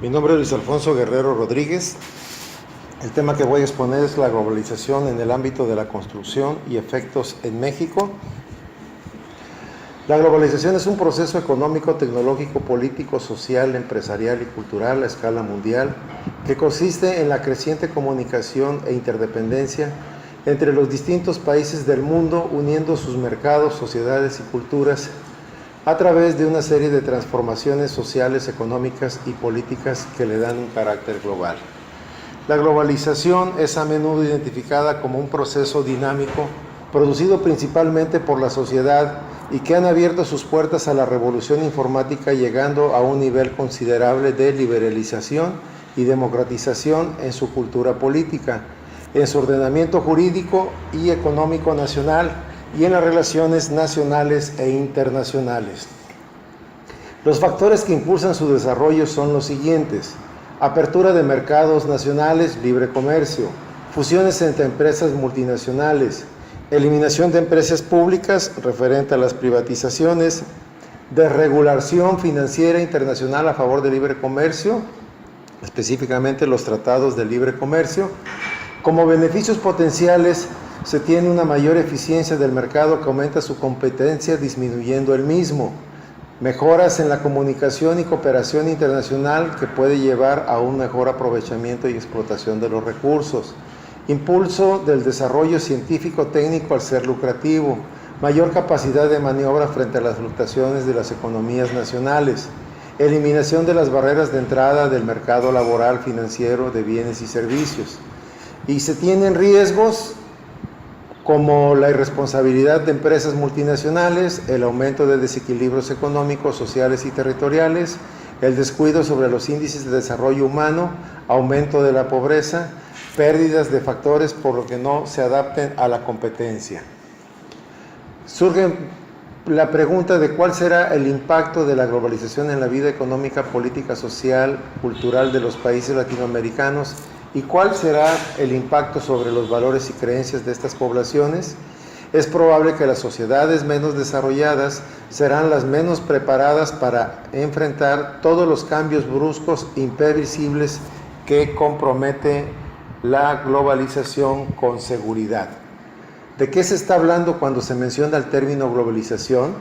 Mi nombre es Luis Alfonso Guerrero Rodríguez. El tema que voy a exponer es la globalización en el ámbito de la construcción y efectos en México. La globalización es un proceso económico, tecnológico, político, social, empresarial y cultural a escala mundial que consiste en la creciente comunicación e interdependencia entre los distintos países del mundo, uniendo sus mercados, sociedades y culturas a través de una serie de transformaciones sociales, económicas y políticas que le dan un carácter global. La globalización es a menudo identificada como un proceso dinámico producido principalmente por la sociedad y que han abierto sus puertas a la revolución informática, llegando a un nivel considerable de liberalización y democratización en su cultura política, en su ordenamiento jurídico y económico nacional y en las relaciones nacionales e internacionales. Los factores que impulsan su desarrollo son los siguientes: apertura de mercados nacionales, libre comercio, fusiones entre empresas multinacionales, eliminación de empresas públicas referente a las privatizaciones, desregulación financiera internacional a favor del libre comercio, específicamente los tratados de libre comercio. Como beneficios potenciales, se tiene una mayor eficiencia del mercado que aumenta su competencia disminuyendo el mismo. Mejoras en la comunicación y cooperación internacional que puede llevar a un mejor aprovechamiento y explotación de los recursos. Impulso del desarrollo científico técnico al ser lucrativo. Mayor capacidad de maniobra frente a las fluctuaciones de las economías nacionales. Eliminación de las barreras de entrada del mercado laboral, financiero, de bienes y servicios. Y se tienen riesgos como la irresponsabilidad de empresas multinacionales, el aumento de desequilibrios económicos, sociales y territoriales, el descuido sobre los índices de desarrollo humano, aumento de la pobreza, pérdidas de factores por lo que no se adapten a la competencia. Surge la pregunta de cuál será el impacto de la globalización en la vida económica, política, social, cultural de los países latinoamericanos y cuál será el impacto sobre los valores y creencias de estas poblaciones. Es probable que las sociedades menos desarrolladas serán las menos preparadas para enfrentar todos los cambios bruscos e imprevisibles que compromete la globalización con seguridad. ¿De qué se está hablando cuando se menciona el término globalización?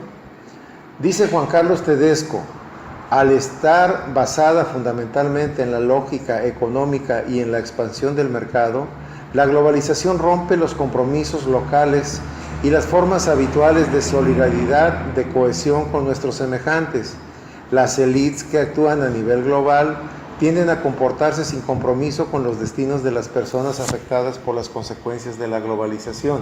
Dice Juan Carlos Tedesco: al estar basada fundamentalmente en la lógica económica y en la expansión del mercado, la globalización rompe los compromisos locales y las formas habituales de solidaridad, de cohesión con nuestros semejantes. Las élites que actúan a nivel global tienden a comportarse sin compromiso con los destinos de las personas afectadas por las consecuencias de la globalización.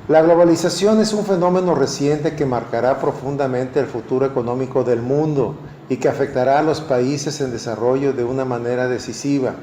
La globalización es un fenómeno reciente que marcará profundamente el futuro económico del mundo y que afectará a los países en desarrollo de una manera decisiva.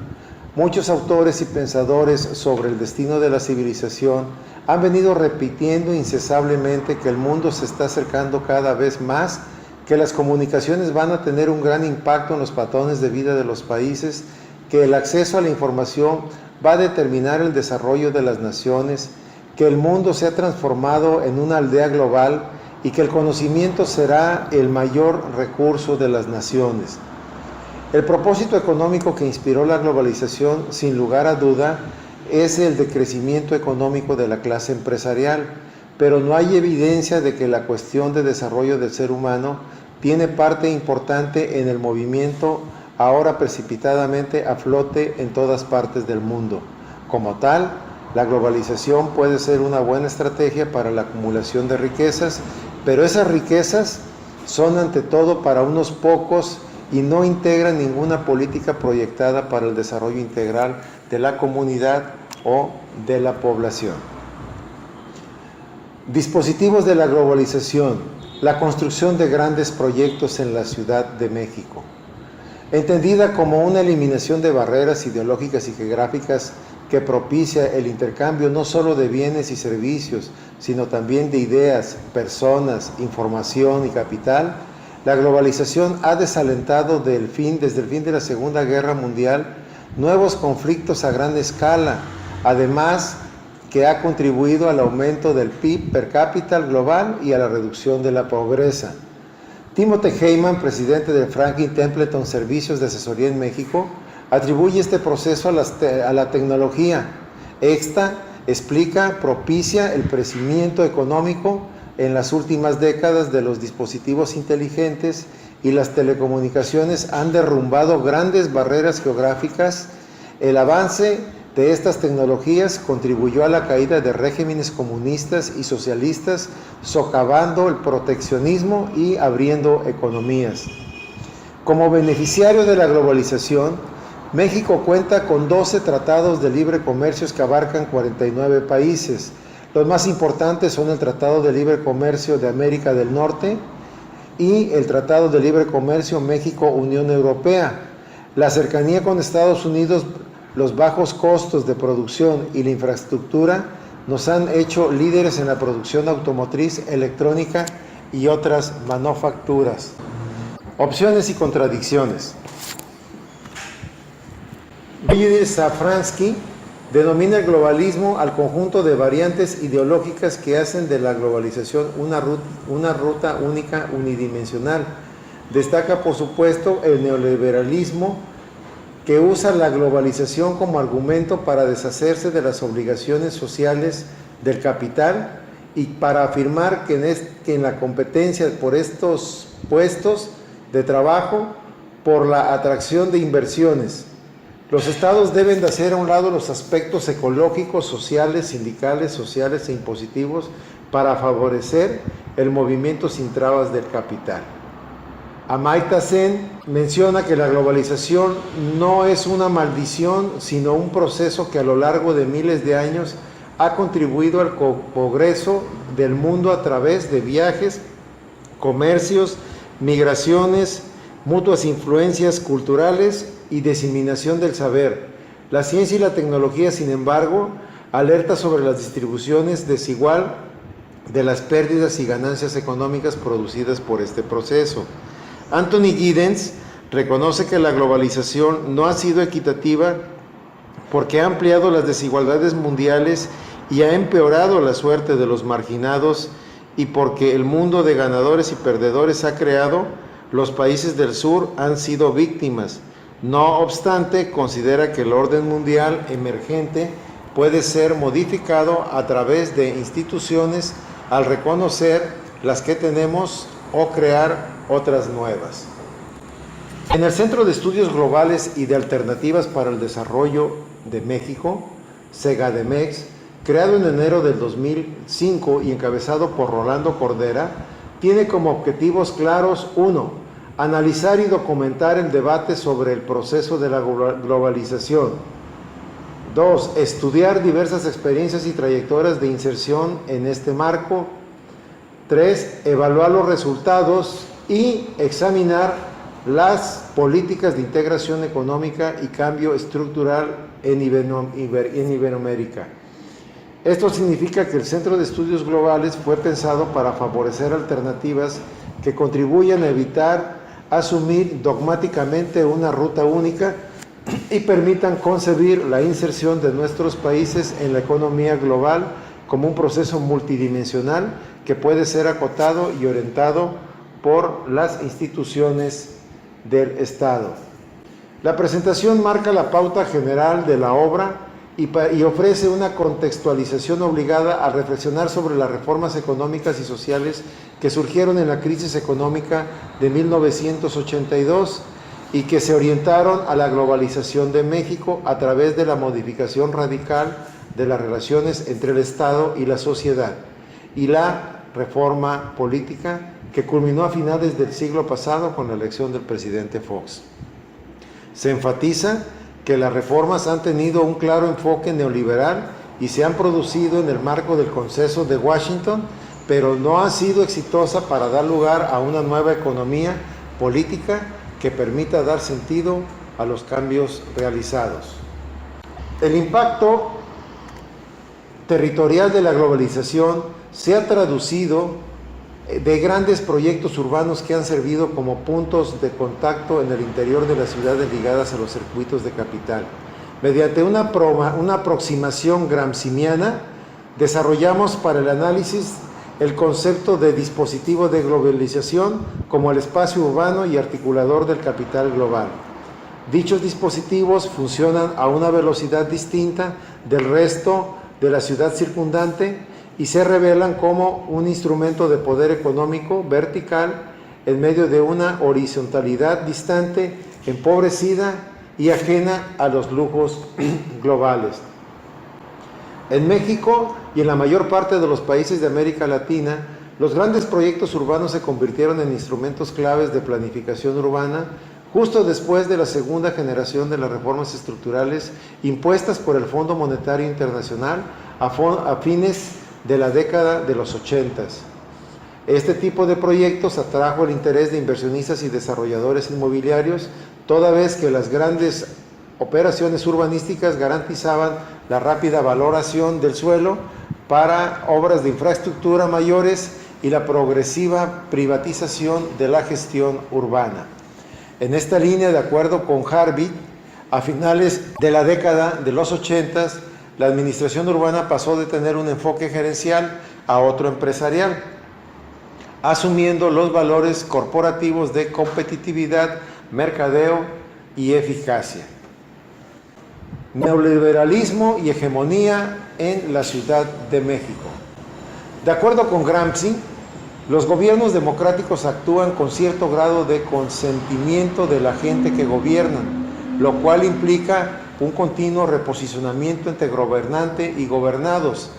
Muchos autores y pensadores sobre el destino de la civilización han venido repitiendo incesablemente que el mundo se está acercando cada vez más, que las comunicaciones van a tener un gran impacto en los patrones de vida de los países, que el acceso a la información va a determinar el desarrollo de las naciones, que el mundo se ha transformado en una aldea global y que el conocimiento será el mayor recurso de las naciones. El propósito económico que inspiró la globalización, sin lugar a duda, es el de crecimiento económico de la clase empresarial, pero no hay evidencia de que la cuestión de desarrollo del ser humano tiene parte importante en el movimiento ahora precipitadamente a flote en todas partes del mundo. Como tal, la globalización puede ser una buena estrategia para la acumulación de riquezas, pero esas riquezas son ante todo para unos pocos y no integran ninguna política proyectada para el desarrollo integral de la comunidad o de la población. Dispositivos de la globalización: la construcción de grandes proyectos en la Ciudad de México. Entendida como una eliminación de barreras ideológicas y geográficas que propicia el intercambio no solo de bienes y servicios, sino también de ideas, personas, información y capital, la globalización ha desalentado desde el fin de la Segunda Guerra Mundial nuevos conflictos a gran escala, además que ha contribuido al aumento del PIB per cápita global y a la reducción de la pobreza. Timothy Heyman, presidente del Franklin Templeton Servicios de Asesoría en México, atribuye este proceso a la tecnología. Esta propicia el crecimiento económico en las últimas décadas de los dispositivos inteligentes, y las telecomunicaciones han derrumbado grandes barreras geográficas. El avance de estas tecnologías contribuyó a la caída de regímenes comunistas y socialistas, socavando el proteccionismo y abriendo economías. Como beneficiario de la globalización, México cuenta con 12 tratados de libre comercio que abarcan 49 países. Los más importantes son el Tratado de Libre Comercio de América del Norte y el Tratado de Libre Comercio México-Unión Europea. La cercanía con Estados Unidos, los bajos costos de producción y la infraestructura nos han hecho líderes en la producción automotriz, electrónica y otras manufacturas. Opciones y contradicciones. Vladimir Safransky denomina el globalismo al conjunto de variantes ideológicas que hacen de la globalización una ruta única unidimensional. Destaca, por supuesto, el neoliberalismo, que usa la globalización como argumento para deshacerse de las obligaciones sociales del capital y para afirmar que en la competencia por estos puestos de trabajo, por la atracción de inversiones, los estados deben de hacer a un lado los aspectos ecológicos, sociales, sindicales, sociales e impositivos para favorecer el movimiento sin trabas del capital. Amartya Sen menciona que la globalización no es una maldición, sino un proceso que a lo largo de miles de años ha contribuido al progreso del mundo a través de viajes, comercios, migraciones, mutuas influencias culturales y diseminación del saber. La ciencia y la tecnología, sin embargo, alerta sobre las distribuciones desigual de las pérdidas y ganancias económicas producidas por este proceso. Anthony Giddens reconoce que la globalización no ha sido equitativa porque ha ampliado las desigualdades mundiales y ha empeorado la suerte de los marginados, y porque el mundo de ganadores y perdedores ha creado, los países del sur han sido víctimas. No obstante, considera que el orden mundial emergente puede ser modificado a través de instituciones al reconocer las que tenemos o crear otras nuevas. En el Centro de Estudios Globales y de Alternativas para el Desarrollo de México, CEGADEMEX, creado en enero del 2005 y encabezado por Rolando Cordera, tiene como objetivos claros: 1. Analizar y documentar el debate sobre el proceso de la globalización. 2. Estudiar diversas experiencias y trayectorias de inserción en este marco. 3. Evaluar los resultados y examinar las políticas de integración económica y cambio estructural en Iberoamérica. Esto significa que el Centro de Estudios Globales fue pensado para favorecer alternativas que contribuyan a evitar asumir dogmáticamente una ruta única y permitan concebir la inserción de nuestros países en la economía global como un proceso multidimensional que puede ser acotado y orientado por las instituciones del Estado. La presentación marca la pauta general de la obra y ofrece una contextualización obligada a reflexionar sobre las reformas económicas y sociales que surgieron en la crisis económica de 1982 y que se orientaron a la globalización de México a través de la modificación radical de las relaciones entre el Estado y la sociedad, y la reforma política que culminó a finales del siglo pasado con la elección del presidente Fox. Se enfatiza que las reformas han tenido un claro enfoque neoliberal y se han producido en el marco del Consenso de Washington, pero no ha sido exitosa para dar lugar a una nueva economía política que permita dar sentido a los cambios realizados. El impacto territorial de la globalización se ha traducido de grandes proyectos urbanos que han servido como puntos de contacto en el interior de las ciudades ligadas a los circuitos de capital. Mediante una aproximación gramsciana, desarrollamos para el análisis el concepto de dispositivo de globalización como el espacio urbano y articulador del capital global. Dichos dispositivos funcionan a una velocidad distinta del resto de la ciudad circundante y se revelan como un instrumento de poder económico vertical en medio de una horizontalidad distante, empobrecida y ajena a los lujos globales. En México y en la mayor parte de los países de América Latina, los grandes proyectos urbanos se convirtieron en instrumentos claves de planificación urbana justo después de la segunda generación de las reformas estructurales impuestas por el Fondo Monetario Internacional a fines de la década de los 80. Este tipo de proyectos atrajo el interés de inversionistas y desarrolladores inmobiliarios, toda vez que las grandes operaciones urbanísticas garantizaban la rápida valoración del suelo para obras de infraestructura mayores y la progresiva privatización de la gestión urbana. En esta línea, de acuerdo con Harvey, a finales de la década de los 80, la administración urbana pasó de tener un enfoque gerencial a otro empresarial, asumiendo los valores corporativos de competitividad, mercadeo y eficacia. Neoliberalismo y hegemonía en la Ciudad de México. De acuerdo con Gramsci, los gobiernos democráticos actúan con cierto grado de consentimiento de la gente que gobiernan, lo cual implica un continuo reposicionamiento entre gobernante y gobernados.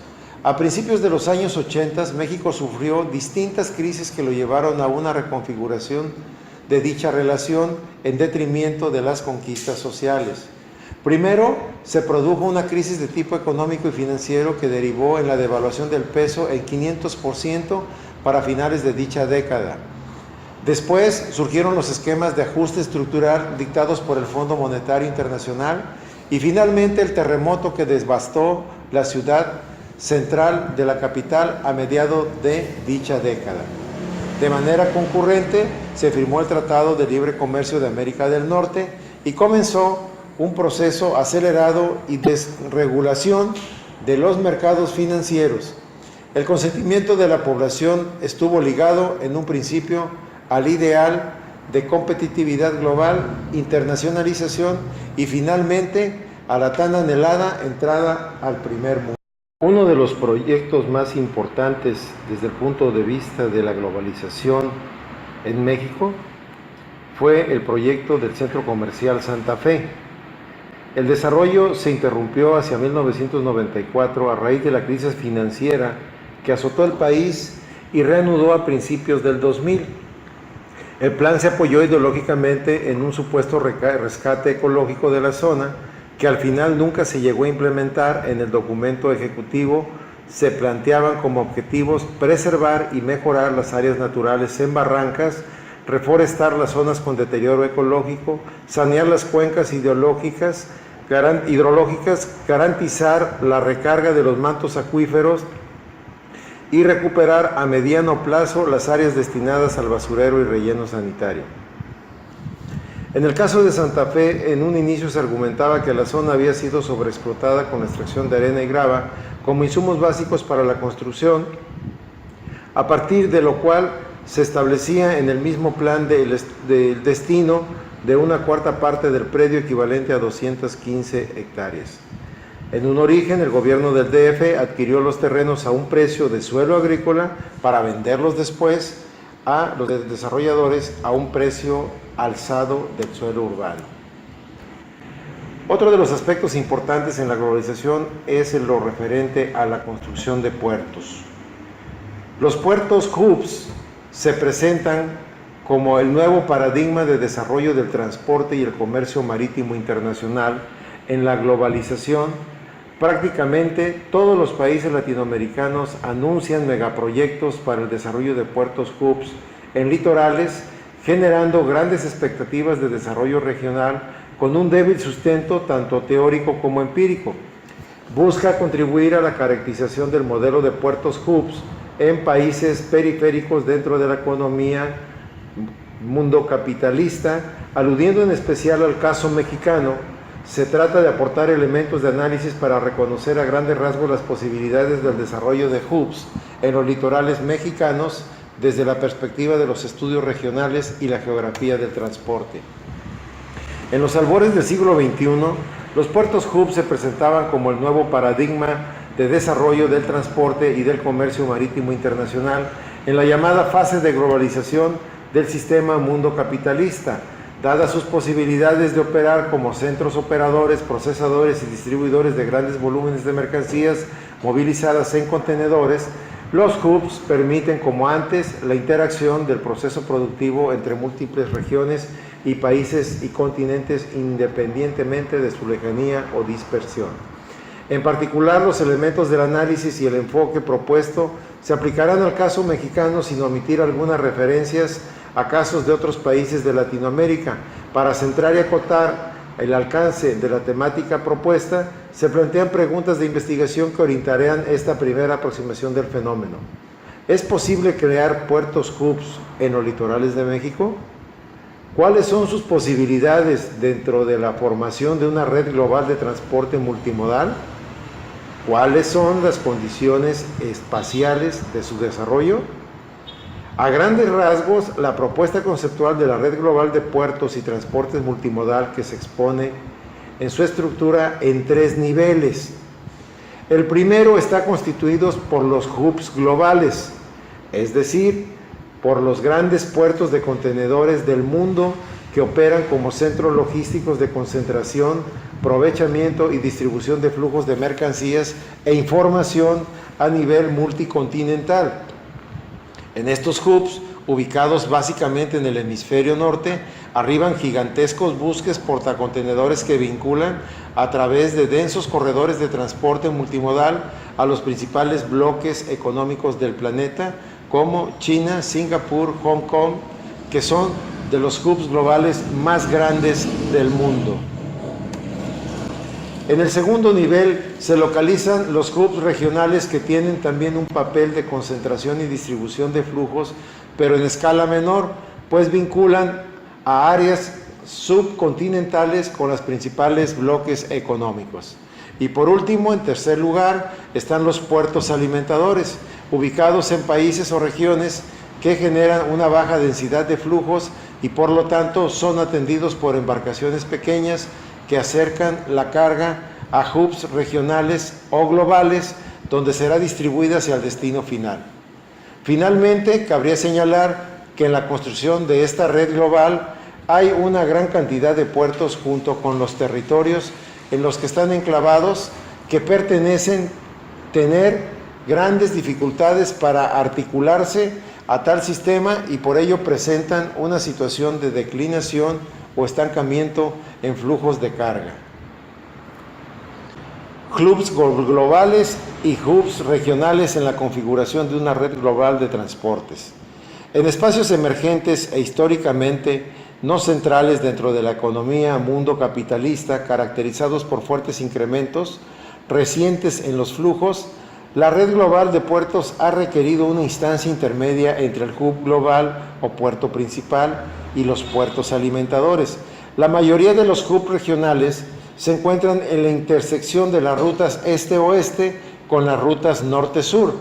A principios de los años 80, México sufrió distintas crisis que lo llevaron a una reconfiguración de dicha relación en detrimento de las conquistas sociales. Primero, se produjo una crisis de tipo económico y financiero que derivó en la devaluación del peso en 500% para finales de dicha década. Después surgieron los esquemas de ajuste estructural dictados por el Fondo Monetario Internacional y finalmente el terremoto que devastó la ciudad central de la capital a mediados de dicha década. De manera concurrente, se firmó el Tratado de Libre Comercio de América del Norte y comenzó un proceso acelerado y desregulación de los mercados financieros. El consentimiento de la población estuvo ligado en un principio al ideal de competitividad global, internacionalización y finalmente a la tan anhelada entrada al primer mundo. Uno de los proyectos más importantes desde el punto de vista de la globalización en México fue el proyecto del Centro Comercial Santa Fe. El desarrollo se interrumpió hacia 1994 a raíz de la crisis financiera que azotó el país y reanudó a principios del 2000. El plan se apoyó ideológicamente en un supuesto rescate ecológico de la zona, que al final nunca se llegó a implementar. En el documento ejecutivo se planteaban como objetivos preservar y mejorar las áreas naturales en barrancas, reforestar las zonas con deterioro ecológico, sanear las cuencas hidrológicas, garantizar la recarga de los mantos acuíferos y recuperar a mediano plazo las áreas destinadas al basurero y relleno sanitario. En el caso de Santa Fe, en un inicio se argumentaba que la zona había sido sobreexplotada con la extracción de arena y grava como insumos básicos para la construcción, a partir de lo cual se establecía en el mismo plan del destino de una cuarta parte del predio, equivalente a 215 hectáreas. En un origen, el gobierno del DF adquirió los terrenos a un precio de suelo agrícola para venderlos después a los desarrolladores a un precio alzado del suelo urbano. Otro de los aspectos importantes en la globalización es lo referente a la construcción de puertos. Los puertos hubs se presentan como el nuevo paradigma de desarrollo del transporte y el comercio marítimo internacional en la globalización. Prácticamente todos los países latinoamericanos anuncian megaproyectos para el desarrollo de puertos hubs en litorales, generando grandes expectativas de desarrollo regional con un débil sustento tanto teórico como empírico. Busca contribuir a la caracterización del modelo de puertos hubs en países periféricos dentro de la economía mundo capitalista, aludiendo en especial al caso mexicano, Se trata de aportar elementos de análisis para reconocer a grandes rasgos las posibilidades del desarrollo de hubs en los litorales mexicanos desde la perspectiva de los estudios regionales y la geografía del transporte. En los albores del siglo XXI, los puertos hubs se presentaban como el nuevo paradigma de desarrollo del transporte y del comercio marítimo internacional en la llamada fase de globalización del sistema mundo capitalista, dadas sus posibilidades de operar como centros operadores, procesadores y distribuidores de grandes volúmenes de mercancías movilizadas en contenedores. Los hubs permiten, como antes, la interacción del proceso productivo entre múltiples regiones y países y continentes independientemente de su lejanía o dispersión. En particular, los elementos del análisis y el enfoque propuesto se aplicarán al caso mexicano sin omitir algunas referencias a casos de otros países de Latinoamérica. Para centrar y acotar el alcance de la temática propuesta, se plantean preguntas de investigación que orientarán esta primera aproximación del fenómeno. ¿Es posible crear puertos hubs en los litorales de México? ¿Cuáles son sus posibilidades dentro de la formación de una red global de transporte multimodal? ¿Cuáles son las condiciones espaciales de su desarrollo? A grandes rasgos, la propuesta conceptual de la red global de puertos y transportes multimodal que se expone en su estructura en 3 niveles. El primero está constituido por los hubs globales, es decir, por los grandes puertos de contenedores del mundo que operan como centros logísticos de concentración, aprovechamiento y distribución de flujos de mercancías e información a nivel multicontinental. En estos hubs, ubicados básicamente en el hemisferio norte, arriban gigantescos buques portacontenedores que vinculan a través de densos corredores de transporte multimodal a los principales bloques económicos del planeta, como China, Singapur, Hong Kong, que son de los hubs globales más grandes del mundo. En el segundo nivel se localizan los hubs regionales que tienen también un papel de concentración y distribución de flujos, pero en escala menor, pues vinculan a áreas subcontinentales con los principales bloques económicos. Y por último, en tercer lugar, están los puertos alimentadores, ubicados en países o regiones que generan una baja densidad de flujos y por lo tanto son atendidos por embarcaciones pequeñas que acercan la carga a hubs regionales o globales donde será distribuida hacia el destino final. Finalmente, cabría señalar que en la construcción de esta red global hay una gran cantidad de puertos junto con los territorios en los que están enclavados que pertenecen tener grandes dificultades para articularse a tal sistema y por ello presentan una situación de declinación o estancamiento en flujos de carga. Hubs globales y hubs regionales en la configuración de una red global de transportes. En espacios emergentes e históricamente no centrales dentro de la economía mundo capitalista, caracterizados por fuertes incrementos recientes en los flujos, la red global de puertos ha requerido una instancia intermedia entre el hub global o puerto principal y los puertos alimentadores. La mayoría de los hubs regionales se encuentran en la intersección de las rutas este-oeste con las rutas norte-sur.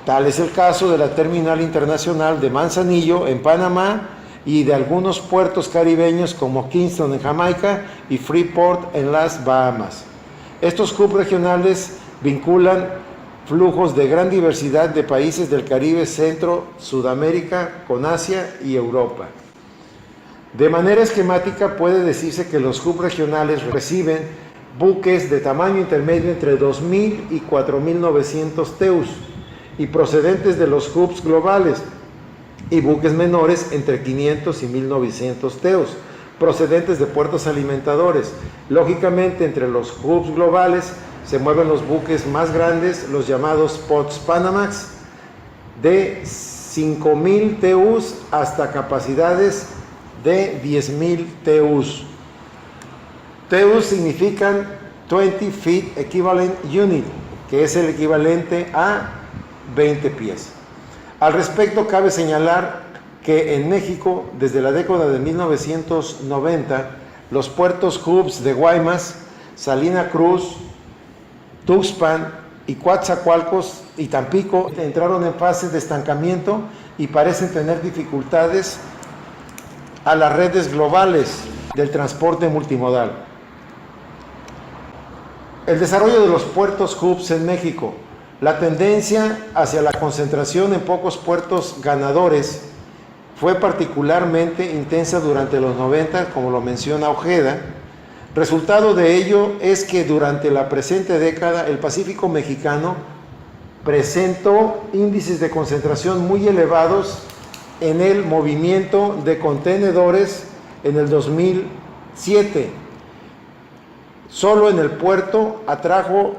Tal es el caso de la Terminal Internacional de Manzanillo en Panamá y de algunos puertos caribeños como Kingston en Jamaica y Freeport en las Bahamas. Estos hubs regionales vinculan flujos de gran diversidad de países del Caribe, Centro, Sudamérica, con Asia y Europa. De manera esquemática puede decirse que los hubs regionales reciben buques de tamaño intermedio entre 2.000 y 4.900 TEUs y procedentes de los hubs globales, y buques menores entre 500 y 1.900 TEUs procedentes de puertos alimentadores. Lógicamente, entre los hubs globales se mueven los buques más grandes, los llamados Ports Panamax, de 5.000 TEUs hasta capacidades de 10.000 TEUs. TEUs significan 20 Feet Equivalent Unit, que es el equivalente a 20 pies. Al respecto, cabe señalar que en México, desde la década de 1990, los puertos hubs de Guaymas Salina Cruz, Tuxpan y Coatzacoalcos y Tampico entraron en fase de estancamiento y parecen tener dificultades a las redes globales del transporte multimodal. El desarrollo de los puertos hubs en México. La tendencia hacia la concentración en pocos puertos ganadores fue particularmente intensa durante los 90, como lo menciona Ojeda. Resultado de ello es que durante la presente década el Pacífico mexicano presentó índices de concentración muy elevados en el movimiento de contenedores en el 2007. Solo en el puerto atrajo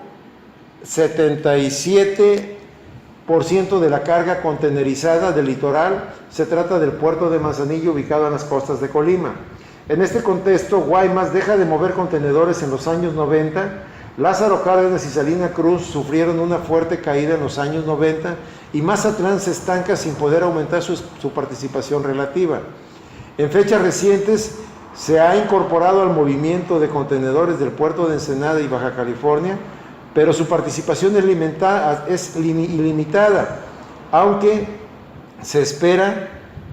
77% de la carga contenerizada del litoral. Se trata del puerto de Manzanillo, ubicado en las costas de Colima. En este contexto, Guaymas deja de mover contenedores en los años 90. Lázaro Cárdenas y Salina Cruz sufrieron una fuerte caída en los años 90 y Mazatlán se estanca sin poder aumentar su participación relativa. En fechas recientes se ha incorporado al movimiento de contenedores del puerto de Ensenada y Baja California, pero su participación es ilimitada, aunque se espera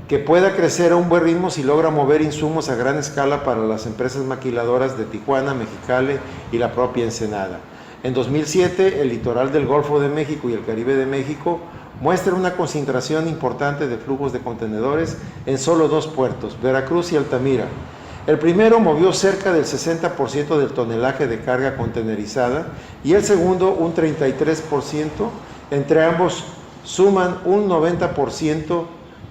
que pueda crecer a un buen ritmo si logra mover insumos a gran escala para las empresas maquiladoras de Tijuana, Mexicali y la propia Ensenada. En 2007, el litoral del Golfo de México y el Caribe de México muestra una concentración importante de flujos de contenedores en solo dos puertos, Veracruz y Altamira. El primero movió cerca del 60% del tonelaje de carga contenerizada y el segundo un 33%. Entre ambos suman un 90%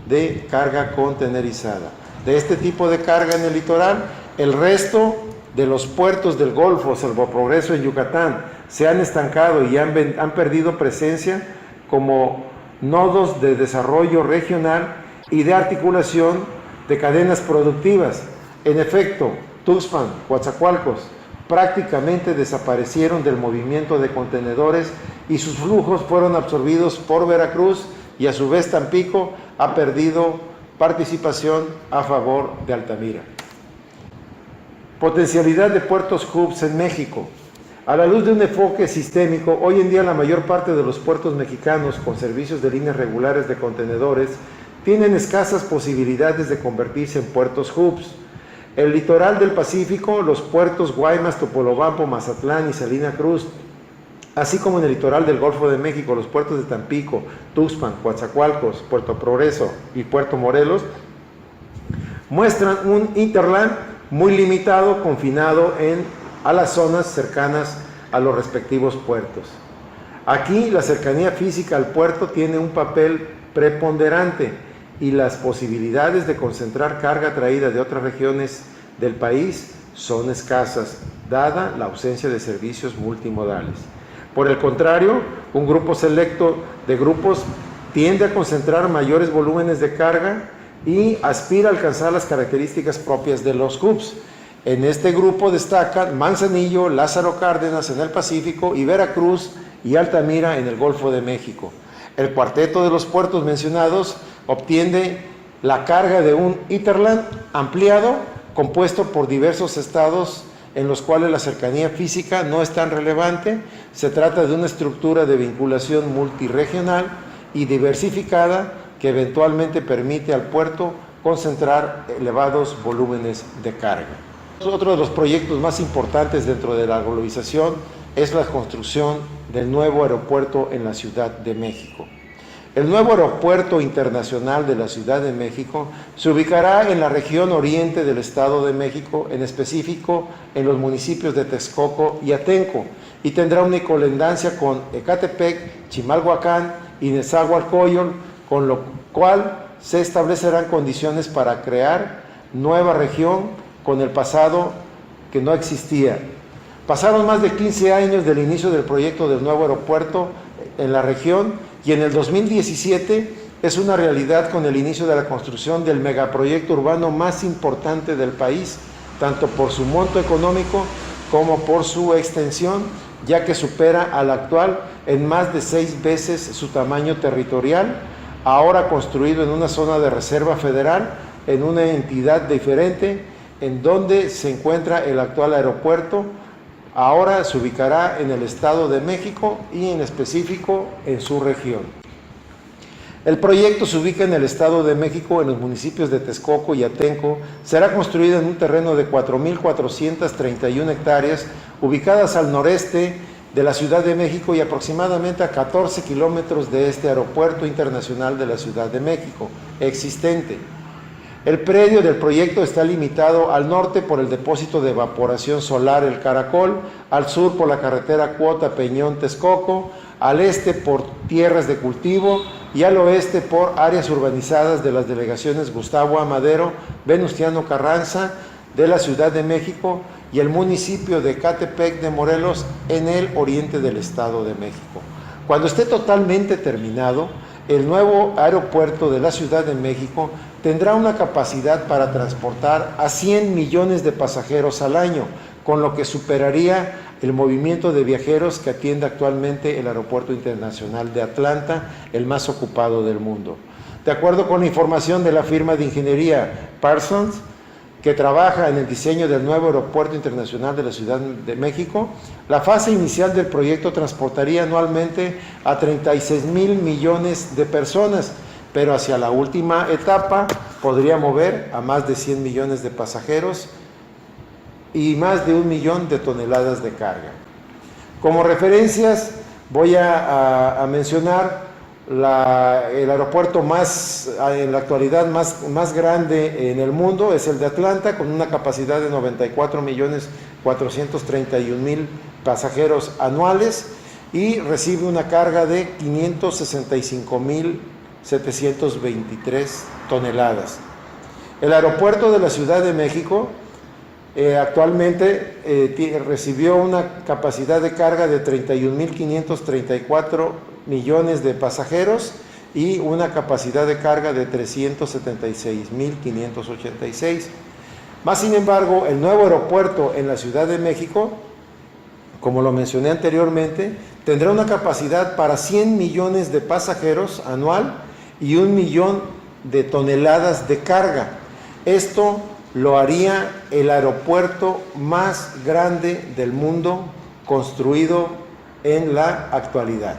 de carga contenerizada. De este tipo de carga en el litoral, el resto de los puertos del Golfo, salvo Progreso en Yucatán, se han estancado y han perdido presencia como nodos de desarrollo regional y de articulación de cadenas productivas. En efecto, Tuxpan, Coatzacoalcos prácticamente desaparecieron del movimiento de contenedores y sus flujos fueron absorbidos por Veracruz, y a su vez Tampico ha perdido participación a favor de Altamira. Potencialidad de puertos hubs en México. A la luz de un enfoque sistémico, hoy en día la mayor parte de los puertos mexicanos con servicios de líneas regulares de contenedores tienen escasas posibilidades de convertirse en puertos hubs. El litoral del Pacífico, los puertos Guaymas, Topolobampo, Mazatlán y Salina Cruz, así como en el litoral del Golfo de México, los puertos de Tampico, Tuxpan, Coatzacoalcos, Puerto Progreso y Puerto Morelos, muestran un hinterland muy limitado, confinado a las zonas cercanas a los respectivos puertos. Aquí la cercanía física al puerto tiene un papel preponderante y las posibilidades de concentrar carga traída de otras regiones del país son escasas, dada la ausencia de servicios multimodales. Por el contrario, un grupo selecto de grupos tiende a concentrar mayores volúmenes de carga y aspira a alcanzar las características propias de los hubs. En este grupo destacan Manzanillo, Lázaro Cárdenas en el Pacífico y Veracruz y Altamira en el Golfo de México. El cuarteto de los puertos mencionados obtiene la carga de un hinterland ampliado, compuesto por diversos estados en los cuales la cercanía física no es tan relevante. Se trata de una estructura de vinculación multirregional y diversificada que eventualmente permite al puerto concentrar elevados volúmenes de carga. Otro de los proyectos más importantes dentro de la globalización es la construcción del nuevo aeropuerto en la Ciudad de México. El nuevo aeropuerto internacional de la Ciudad de México se ubicará en la región oriente del Estado de México, en específico en los municipios de Texcoco y Atenco, y tendrá una colindancia con Ecatepec, Chimalhuacán y Nezahualcóyotl, con lo cual se establecerán condiciones para crear nueva región con el pasado que no existía. Pasaron más de 15 años del inicio del proyecto del nuevo aeropuerto en la región y en el 2017 es una realidad con el inicio de la construcción del megaproyecto urbano más importante del país, tanto por su monto económico como por su extensión, ya que supera al actual en más de 6 veces su tamaño territorial, ahora construido en una zona de reserva federal, en una entidad diferente, en donde se encuentra el actual aeropuerto, Ahora se ubicará en el Estado de México y en específico en su región. El proyecto se ubica en el Estado de México, en los municipios de Texcoco y Atenco. Será construido en un terreno de 4.431 hectáreas, ubicadas al noreste de la Ciudad de México y aproximadamente a 14 kilómetros de este aeropuerto internacional de la Ciudad de México existente. El predio del proyecto está limitado al norte por el depósito de evaporación solar El Caracol, al sur por la carretera Cuota Peñón-Texcoco, al este por tierras de cultivo y al oeste por áreas urbanizadas de las delegaciones Gustavo A. Madero, Venustiano Carranza de la Ciudad de México y el municipio de Ecatepec de Morelos en el oriente del Estado de México. Cuando esté totalmente terminado, el nuevo aeropuerto de la Ciudad de México tendrá una capacidad para transportar a 100 millones de pasajeros al año, con lo que superaría el movimiento de viajeros que atiende actualmente el Aeropuerto Internacional de Atlanta, el más ocupado del mundo. De acuerdo con la información de la firma de ingeniería Parsons, que trabaja en el diseño del nuevo Aeropuerto Internacional de la Ciudad de México, la fase inicial del proyecto transportaría anualmente a 36,000 millones de personas, pero hacia la última etapa podría mover a más de 100 millones de pasajeros y más de 1 millón de toneladas de carga. Como referencias voy a mencionar el aeropuerto en la actualidad más grande en el mundo, es el de Atlanta, con una capacidad de 94.431.000 pasajeros anuales y recibe una carga de 565.723 toneladas. El aeropuerto de la Ciudad de México actualmente recibió una capacidad de carga de 31.534 millones de pasajeros y una capacidad de carga de 376.586. Más sin embargo, el nuevo aeropuerto en la Ciudad de México, como lo mencioné anteriormente, tendrá una capacidad para 100 millones de pasajeros anual y 1 millón de toneladas de carga. Esto lo haría el aeropuerto más grande del mundo construido en la actualidad.